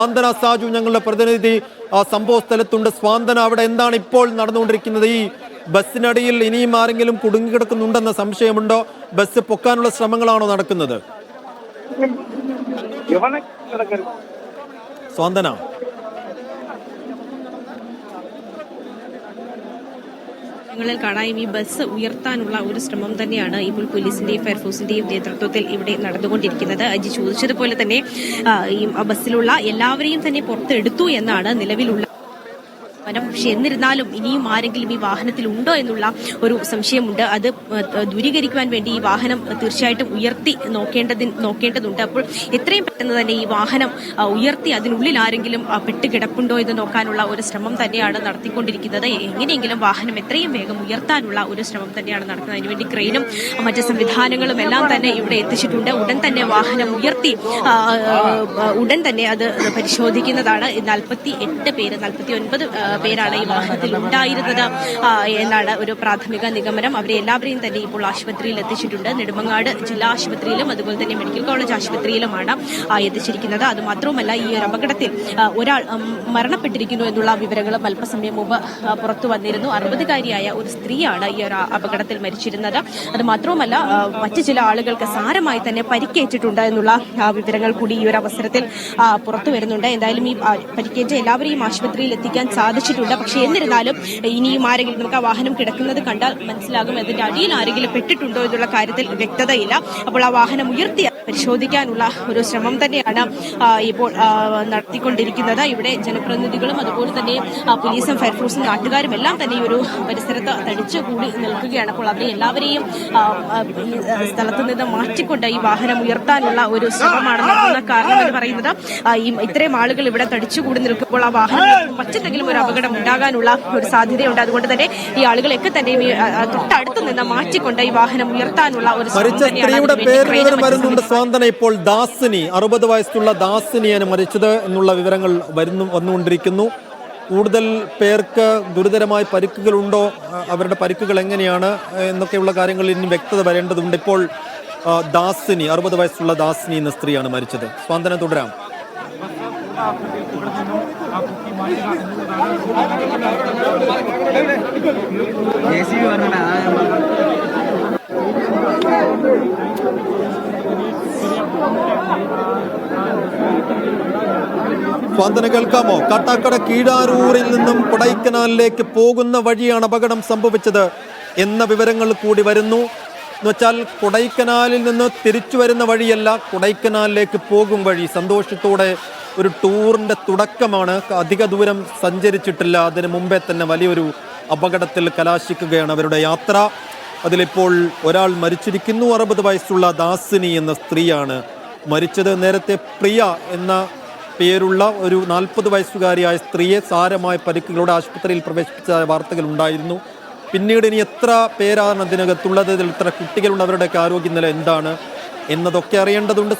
സ്വാന്തന സാജു ഞങ്ങളുടെ പ്രതിനിധി സംഭവ സ്ഥലത്തുണ്ട്. സ്വാന്തന, അവിടെ എന്താണ് ഇപ്പോൾ നടന്നുകൊണ്ടിരിക്കുന്നത്? ഈ ബസ്സിനടിയിൽ ഇനിയും ആരെങ്കിലും കുടുങ്ങിക്കിടക്കുന്നുണ്ടെന്ന സംശയമുണ്ടോ? ബസ് പൊക്കാനുള്ള ശ്രമങ്ങളാണോ നടക്കുന്നത്? സ്വാന്തന, കാണാം ഈ ബസ് ഉയർത്താനുള്ള ഒരു ശ്രമം തന്നെയാണ് ഇപ്പോൾ പോലീസിന്റെയും ഫയർഫോഴ്സിന്റെയും നേതൃത്വത്തിൽ ഇവിടെ നടന്നുകൊണ്ടിരിക്കുന്നത്. അജി ചോദിച്ചതുപോലെ തന്നെ ഈ ബസ്സിലുള്ള എല്ലാവരെയും തന്നെ പുറത്തെടുത്തു എന്നാണ് നിലവിലുള്ള. പക്ഷെ എന്നിരുന്നാലും ഇനിയും ആരെങ്കിലും ഈ വാഹനത്തിൽ ഉണ്ടോ എന്നുള്ള ഒരു സംശയമുണ്ട്. അത് ദൂരീകരിക്കുവാൻ വേണ്ടി ഈ വാഹനം തീർച്ചയായിട്ടും ഉയർത്തി നോക്കേണ്ടതുണ്ട്. അപ്പോൾ എത്രയും പെട്ടെന്ന് തന്നെ ഈ വാഹനം ഉയർത്തി അതിനുള്ളിൽ ആരെങ്കിലും പെട്ടുകിടപ്പുണ്ടോ എന്ന് നോക്കാനുള്ള ഒരു ശ്രമം തന്നെയാണ് നടത്തിക്കൊണ്ടിരിക്കുന്നത്. എങ്ങനെയെങ്കിലും വാഹനം എത്രയും വേഗം ഉയർത്താനുള്ള ഒരു ശ്രമം തന്നെയാണ് നടക്കുന്നത്. അതിനുവേണ്ടി ക്രെയിനും മറ്റ് സംവിധാനങ്ങളും എല്ലാം തന്നെ ഇവിടെ എത്തിച്ചിട്ടുണ്ട്. ഉടൻ തന്നെ വാഹനം ഉയർത്തി ഉടൻ തന്നെ അത് പരിശോധിക്കുന്നതാണ്. 49 പേരാണ് ഈ വാഹനത്തിൽ ഉണ്ടായിരുന്നത് എന്നാണ് ഒരു പ്രാഥമിക നിഗമനം. അവരെ എല്ലാവരെയും തന്നെ ഇപ്പോൾ ആശുപത്രിയിൽ എത്തിച്ചിട്ടുണ്ട്. നെടുമങ്ങാട് ജില്ലാ ആശുപത്രിയിലും അതുപോലെ തന്നെ മെഡിക്കൽ കോളേജ് ആശുപത്രിയിലുമാണ് എത്തിച്ചിരിക്കുന്നത്. അത് മാത്രമല്ല ഈ ഒരു അപകടത്തിൽ ഒരാൾ മരണപ്പെട്ടിരിക്കുന്നു എന്നുള്ള വിവരങ്ങളും അല്പസമയം മുമ്പ് പുറത്തു വന്നിരുന്നു. 60-കാരിയായ ഒരു സ്ത്രീയാണ് ഈ ഒരു അപകടത്തിൽ മരിച്ചിരുന്നത്. അത് മാത്രവുമല്ല മറ്റു ചില ആളുകൾക്ക് സാരമായി തന്നെ പരിക്കേറ്റിട്ടുണ്ട് എന്നുള്ള വിവരങ്ങൾ കൂടി ഈ ഒരു അവസരത്തിൽ പുറത്തു വരുന്നുണ്ട്. എന്തായാലും ഈ പരിക്കേറ്റ എല്ലാവരെയും ആശുപത്രിയിൽ എത്തിക്കാൻ സാധിച്ചിട്ടുണ്ട്. പക്ഷെ എന്നിരുന്നാലും ഇനിയും ആരെങ്കിലും നമുക്ക് ആ വാഹനം കിടക്കുന്നത് കണ്ടാൽ മനസ്സിലാകും അതിന്റെ അടിയിൽ ആരെങ്കിലും പെട്ടിട്ടുണ്ടോ എന്നുള്ള കാര്യത്തിൽ വ്യക്തതയില്ല. അപ്പോൾ ആ വാഹനം ഉയർത്തി പരിശോധിക്കാനുള്ള ഒരു ശ്രമം തന്നെയാണ് ഇപ്പോൾ നടത്തിക്കൊണ്ടിരിക്കുന്നത്. ഇവിടെ ജനപ്രതിനിധികളും അതുപോലെ തന്നെ പോലീസും ഫയർഫോഴ്സും നാട്ടുകാരും എല്ലാം തന്നെ ഈ ഒരു പരിസരത്ത് തടിച്ചുകൂടി നിൽക്കുകയാണ്. അപ്പോൾ അവരെ എല്ലാവരെയും ഈ സ്ഥലത്ത് നിന്ന് മാറ്റിക്കൊണ്ട് ഈ വാഹനം ഉയർത്താനുള്ള ഒരു ശ്രമമാണ് നടത്തുന്ന കാരണം എന്ന് പറയുന്നത് ഇത്രയും ആളുകൾ ഇവിടെ തടിച്ചുകൂടി നിൽക്കുമ്പോൾ ആ വാഹനം മറ്റെന്തെങ്കിലും ഒരു അപകടം ഉണ്ടാകാനുള്ള ഒരു സാധ്യതയുണ്ട്. അതുകൊണ്ട് തന്നെ ഈ ആളുകളെയൊക്കെ തന്നെ തൊട്ടടുത്ത് നിന്ന് മാറ്റിക്കൊണ്ട് ഈ വാഹനം ഉയർത്താനുള്ള ഒരു ശ്രമം തന്നെയാണ്. സ്വാന്തന, ഇപ്പോൾ ദാസിനി, 60 വയസ്സുള്ള ദാസിനിയാണ് മരിച്ചത് എന്നുള്ള വിവരങ്ങൾ വന്നുകൊണ്ടിരിക്കുന്നു. കൂടുതൽ പേർക്ക് ഗുരുതരമായ പരിക്കുകളുണ്ടോ? അവരുടെ പരിക്കുകൾ എങ്ങനെയാണ് എന്നൊക്കെയുള്ള കാര്യങ്ങളിൽ ഇനി വ്യക്തത വരേണ്ടതുണ്ട്. ഇപ്പോൾ ദാസിനി, 60 വയസ്സുള്ള ദാസിനി എന്ന സ്ത്രീയാണ് മരിച്ചത്. സ്വാന്തന, തുടരാം. സ്വാന്തന, കേൾക്കാമോ? കാട്ടാക്കട കീഴാരൂരിൽ നിന്നും കൊടൈക്കനാലിലേക്ക് പോകുന്ന വഴിയാണ് അപകടം സംഭവിച്ചത് എന്ന വിവരങ്ങൾ കൂടി വരുന്നു. എന്നുവെച്ചാൽ കൊടൈക്കനാലിൽ നിന്ന് തിരിച്ചു വരുന്ന വഴിയല്ല, കൊടൈക്കനാലിലേക്ക് പോകും വഴി. സന്തോഷത്തോടെ ഒരു ടൂറിന്റെ തുടക്കമാണ്. അധിക ദൂരം സഞ്ചരിച്ചിട്ടില്ല, അതിന് മുമ്പേ തന്നെ വലിയൊരു അപകടത്തിൽ കലാശിക്കുകയാണ് അവരുടെ യാത്ര. അതിലിപ്പോൾ ഒരാൾ മരിച്ചിരിക്കുന്നു. 60 വയസ്സുള്ള ദാസിനി എന്ന സ്ത്രീയാണ് മരിച്ചത്. നേരത്തെ പ്രിയ എന്ന പേരുള്ള ഒരു 40 വയസ്സുകാരിയായ സ്ത്രീയെ സാരമായ പരിക്കുകളോടെ ആശുപത്രിയിൽ പ്രവേശിപ്പിച്ച വാർത്തകൾ ഉണ്ടായിരുന്നു. പിന്നീട് ഇനി എത്ര പേരാണ് അതിനകത്തുള്ളത്, എത്ര കുട്ടികളുണ്ട്, അവരുടെയൊക്കെ ആരോഗ്യനില എന്താണ് എന്നതൊക്കെ അറിയേണ്ടതുണ്ട്.